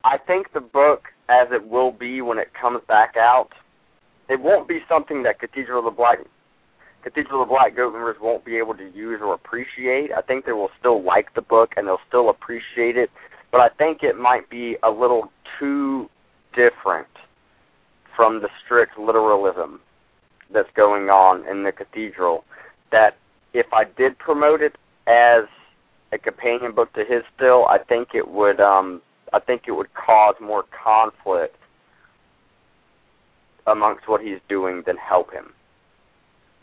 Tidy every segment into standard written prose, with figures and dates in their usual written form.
I think the book, as it will be when it comes back out, it won't be something that Cathedral of the Black Goat members won't be able to use or appreciate. I think they will still like the book and they'll still appreciate it, but I think it might be a little too different from the strict literalism that's going on in the Cathedral, that if I did promote it as a companion book to his still, I think it would cause more conflict amongst what he's doing than help him.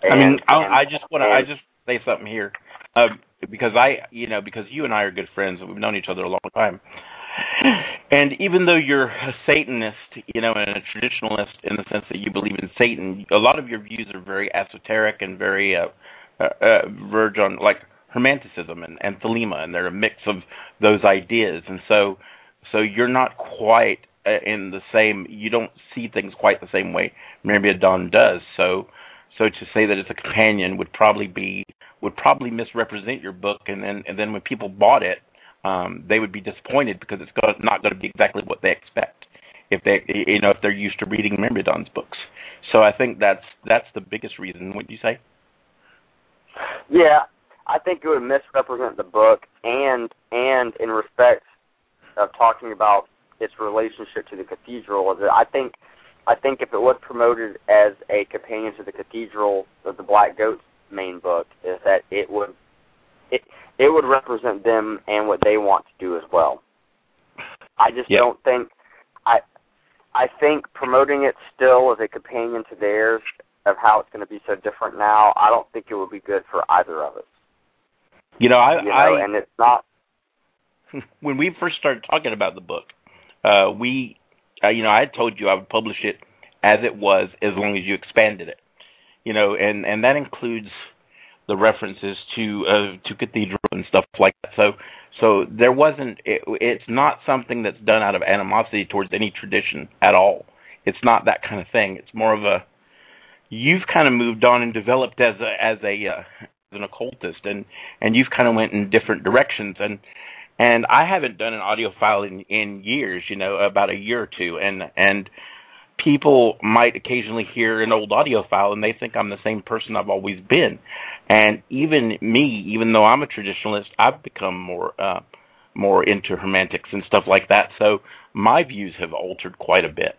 I just say something here, because because you and I are good friends and we've known each other a long time. And even though you're a Satanist, and a traditionalist in the sense that you believe in Satan, a lot of your views are very esoteric and very verge on like Hermeticism and Thelema, and they're a mix of those ideas. And so you're not quite in the same. You don't see things quite the same way Myrmidon does. So to say that it's a companion would probably misrepresent your book, and then when people bought it, they would be disappointed because it's not going to be exactly what they expect if they're used to reading Myrmidon's books. So I think that's the biggest reason. Wouldn't you say? Yeah, I think it would misrepresent the book, and in respect of talking about its relationship to the Cathedral, I think if it was promoted as a companion to the Cathedral of the Black Goat's main book, is that it would represent them and what they want to do as well. I just don't think I think promoting it still as a companion to theirs, of how it's going to be so different now, I don't think it would be good for either of us. And it's not. When we first started talking about the book, I had told you I would publish it as it was, as long as you expanded it. And that includes the references to Cathedral and stuff like that. So there wasn't. It's not something that's done out of animosity towards any tradition at all. It's not that kind of thing. It's more of a. You've kind of moved on and developed as an occultist, and you've kind of went in different directions, and I haven't done an audio file in years, about a year or two, and people might occasionally hear an old audio file and they think I'm the same person I've always been. And even me, even though I'm a traditionalist, I've become more into hermeneutics and stuff like that. So my views have altered quite a bit.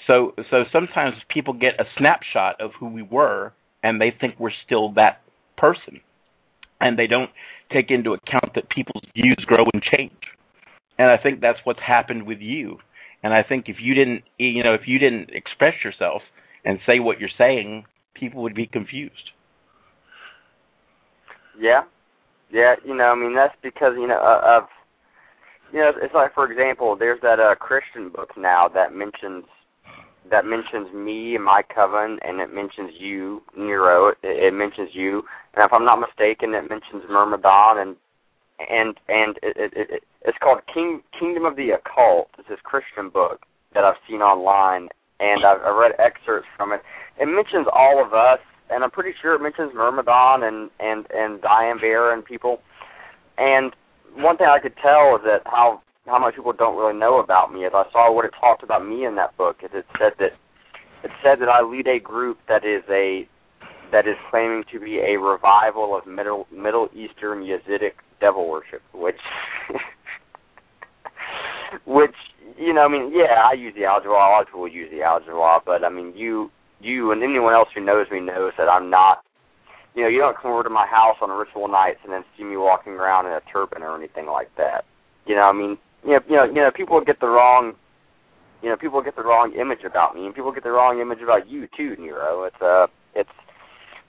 So sometimes people get a snapshot of who we were and they think we're still that person. And they don't take into account that people's views grow and change. And I think that's what's happened with you. And I think if you didn't express yourself and say what you're saying, people would be confused. Yeah. That's because, it's like, for example, there's that Christian book now that mentions me and my coven, and it mentions you, Nero. It mentions you, and if I'm not mistaken, it mentions Myrmidon, and it's called Kingdom of the Occult. It's this Christian book that I've seen online, and I've read excerpts from it. It mentions all of us, and I'm pretty sure it mentions Myrmidon and Diane Bear and people. And one thing I could tell is that how much people don't really know about me is I saw what it talked about me in that book. It said that I lead a group that is claiming to be a revival of Middle Eastern Yazidic devil worship, which I use the algebra. A lot of people use the algebra, but you and anyone else who knows me knows that I'm not. You don't come over to my house on ritual nights and then see me walking around in a turban or anything like that. People get the wrong. People get the wrong image about me, and people get the wrong image about you too, Nero.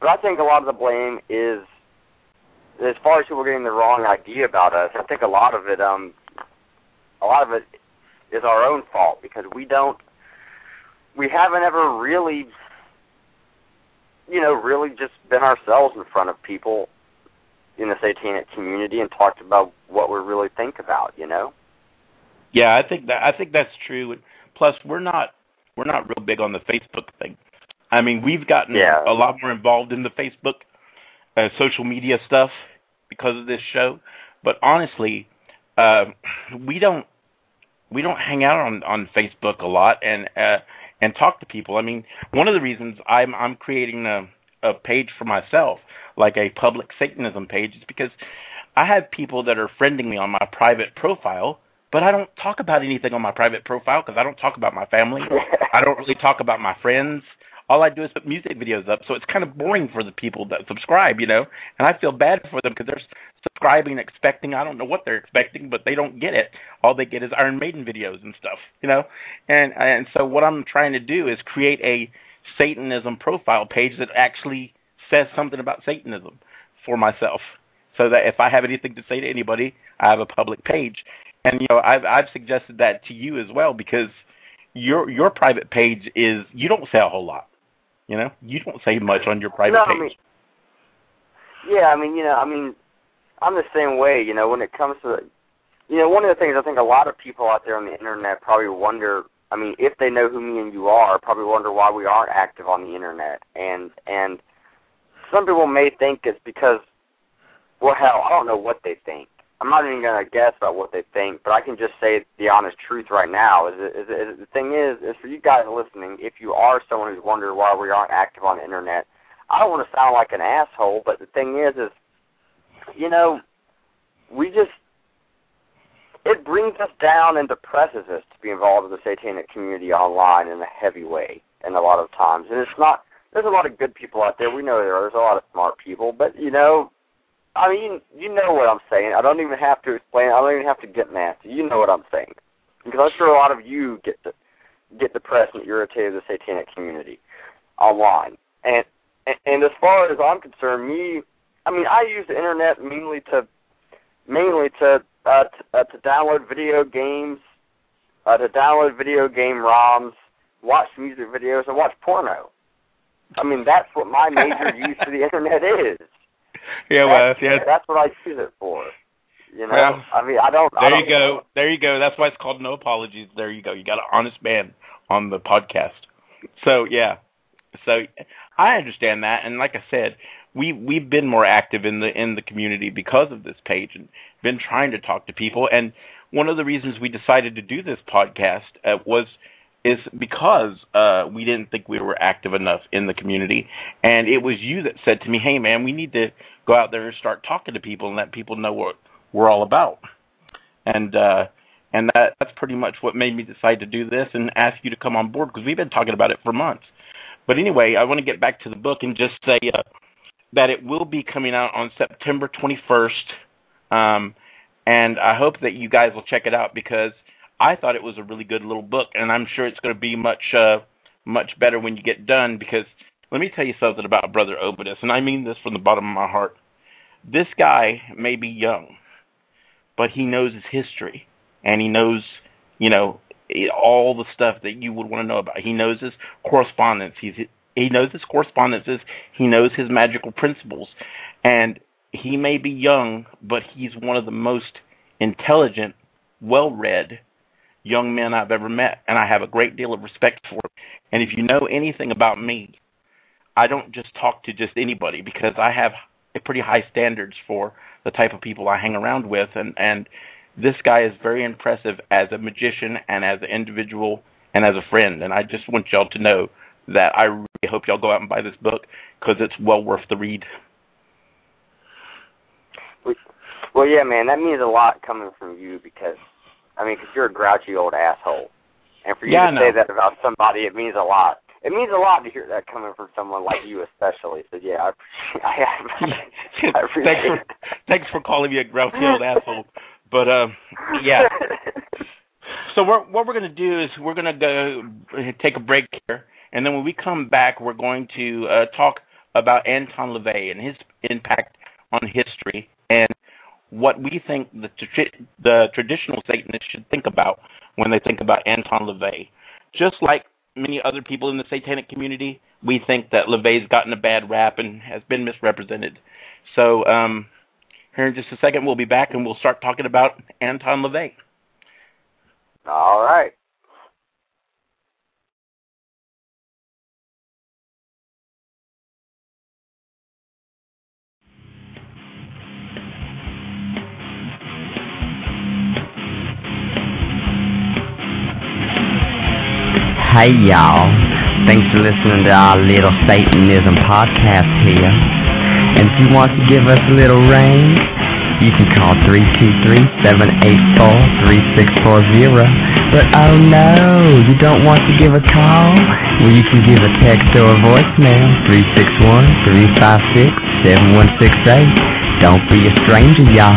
But I think a lot of the blame is, as far as people getting the wrong idea about us, I think a lot of it is our own fault, because we haven't ever really, really just been ourselves in front of people in the Satanic community and talked about what we really think about, Yeah, I think that's true. Plus, we're not real big on the Facebook thing. We've gotten a lot more involved in the Facebook social media stuff because of this show. But honestly, we don't we don't hang out on Facebook a lot and talk to people. I mean, one of the reasons I'm creating a page for myself, like a public Satanism page, is because I have people that are friending me on my private profile, but I don't talk about anything on my private profile because I don't talk about my family. I don't really talk about my friends. All I do is put music videos up, so it's kind of boring for the people that subscribe, you know, and I feel bad for them because they're subscribing expecting, I don't know what they're expecting, but they don't get it. All they get is Iron Maiden videos and stuff, you know, and so what I'm trying to do is create a Satanism profile page that actually says something about Satanism for myself, so that if I have anything to say to anybody, I have a public page. And, you know, I've suggested that to you as well, because your private page is, you don't say a whole lot. You know, you don't say much on your private page. I'm the same way, you know, when it comes to, you know, one of the things I think a lot of people out there on the internet probably wonder, I mean, if they know who me and you are, probably wonder why we aren't active on the internet. And some people may think it's because, well, hell, I don't know what they think. I'm not even going to guess about what they think, but I can just say the honest truth right now. The thing is for you guys listening, if you are someone who's wondering why we aren't active on the internet, I don't want to sound like an asshole, but the thing is, you know, it brings us down and depresses us to be involved with the satanic community online in a heavy way, and a lot of times. And it's not, there's a lot of good people out there. We know there's a lot of smart people, but, you know, I mean, you know what I'm saying. I don't even have to explain. I don't even have to get nasty. You know what I'm saying. Because I'm sure a lot of you get depressed and irritated with the satanic community online. And as far as I'm concerned, I use the internet mainly to download video games, to download video game ROMs, watch music videos, and watch porno. I mean, that's what my major use of the internet is. Yeah, well, that's what I use it for. You know, well, I mean, I don't. There you go. That's why it's called No Apologies. There you go. You got an honest man on the podcast. So yeah, so I understand that, and like I said, we've been more active in the community because of this page, and been trying to talk to people. And one of the reasons we decided to do this podcast is because we didn't think we were active enough in the community. And it was you that said to me, hey, man, we need to go out there and start talking to people and let people know what we're all about. And that's pretty much what made me decide to do this and ask you to come on board, because we've been talking about it for months. But anyway, I want to get back to the book and just say that it will be coming out on September 21st. And I hope that you guys will check it out, because I thought it was a really good little book, and I'm sure it's going to be much better when you get done, because let me tell you something about Brother Obitus, and I mean this from the bottom of my heart. This guy may be young, but he knows his history, and he knows, you know, all the stuff that you would want to know about. He knows his correspondence. He knows his correspondences. He knows his magical principles, and he may be young, but he's one of the most intelligent, well-read young men I've ever met, and I have a great deal of respect for him. And if you know anything about me, I don't just talk to just anybody, because I have pretty high standards for the type of people I hang around with, and this guy is very impressive as a magician and as an individual and as a friend. And I just want y'all to know that I really hope y'all go out and buy this book, because it's well worth the read. Well, yeah, man, that means a lot coming from you, because you're a grouchy old asshole. And for you to say that about somebody, it means a lot. It means a lot to hear that coming from someone like you especially. So, yeah, I appreciate it. Thanks for calling me a grouchy old asshole. But, yeah. So what we're going to do is we're going to go take a break here. And then when we come back, we're going to talk about Anton LaVey and his impact on history, and what we think the traditional Satanists should think about when they think about Anton LaVey. Just like many other people in the Satanic community, we think that LaVey's gotten a bad rap and has been misrepresented. So here in just a second, we'll be back and we'll start talking about Anton LaVey. All right. Hey y'all, thanks for listening to our little Satanism podcast here. And if you want to give us a little rain, you can call 323-784-3640. But oh no, you don't want to give a call? Well, you can give a text or a voicemail, 361-356-7168. Don't be a stranger, y'all.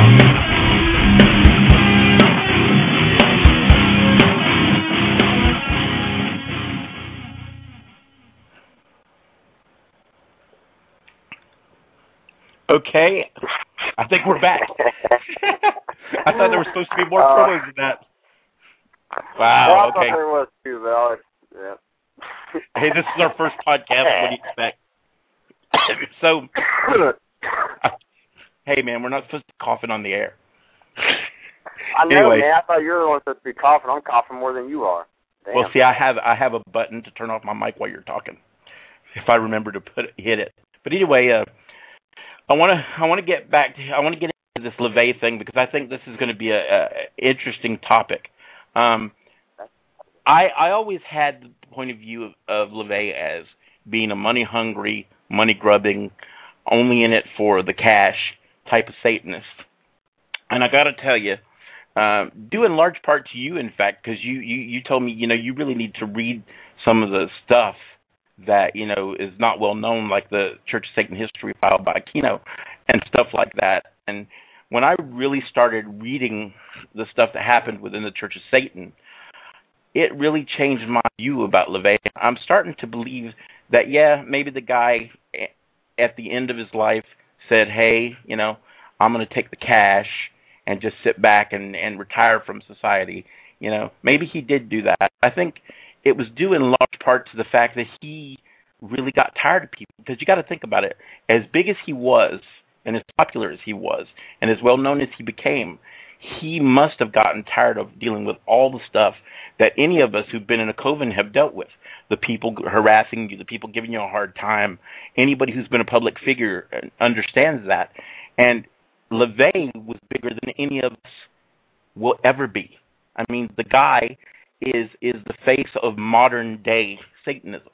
Okay, I think we're back. I thought there was supposed to be more promos than that. Wow, well, I okay. thought there was too, but yeah. Hey, this is our first podcast. What do you expect? So, hey, man, we're not supposed to be coughing on the air. I know, anyway, man. I thought you were the one supposed to be coughing. I'm coughing more than you are. Damn. Well, see, I have a button to turn off my mic while you're talking, if I remember to hit it. But anyway, I want to get into this LaVey thing because I think this is going to be a interesting topic. I always had the point of view of LaVey as being a money-hungry, money-grubbing, only in it for the cash type of Satanist. And I got to tell you, due in large part to you, in fact, because you told me, you really need to read some of the stuff that, is not well known, like the Church of Satan History File by Kino and stuff like that. And when I really started reading the stuff that happened within the Church of Satan, it really changed my view about LaVey. I'm starting to believe that, yeah, maybe the guy at the end of his life said, hey, I'm going to take the cash and just sit back and retire from society. Maybe he did do that. I think it was due in large part to the fact that he really got tired of people. Because you got to think about it. As big as he was, and as popular as he was, and as well known as he became, he must have gotten tired of dealing with all the stuff that any of us who've been in a coven have dealt with. The people harassing you, the people giving you a hard time. Anybody who's been a public figure understands that. And LaVey was bigger than any of us will ever be. I mean, the guy is the face of modern day Satanism.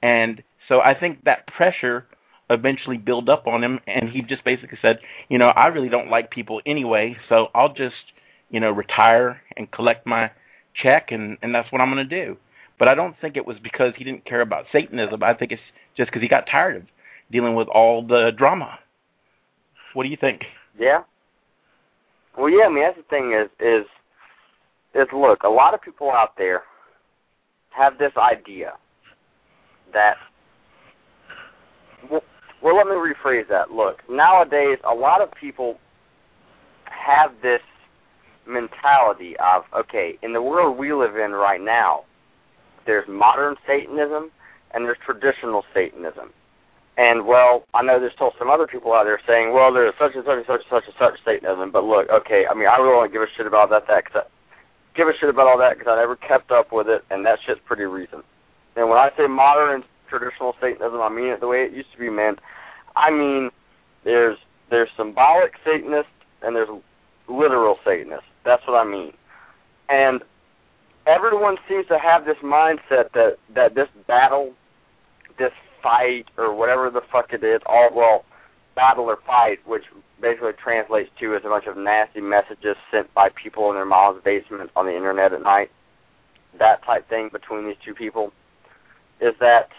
And so I think that pressure eventually built up on him, and he just basically said, I really don't like people anyway, so I'll just, retire and collect my check, and that's what I'm going to do. But I don't think it was because he didn't care about Satanism. I think it's just because he got tired of dealing with all the drama. What do you think? Yeah. Well, yeah, I mean, that's the thing is look, a lot of people out there have this idea that, well, let me rephrase that. Look, nowadays, a lot of people have this mentality of, okay, in the world we live in right now, there's modern Satanism and there's traditional Satanism. And, well, I know there's still some other people out there saying, well, there's such and such and such and such and such Satanism, but look, okay, I mean, I really don't give a shit about that because I never kept up with it, and that shit's pretty recent. And when I say modern and traditional Satanism, I mean it the way it used to be meant. I mean, there's symbolic Satanists and there's literal Satanists. That's what I mean. And everyone seems to have this mindset that this battle, this fight, or whatever the fuck it is, battle or fight, which basically translates to as a bunch of nasty messages sent by people in their mom's basement on the internet at night, that type thing between these two people, is that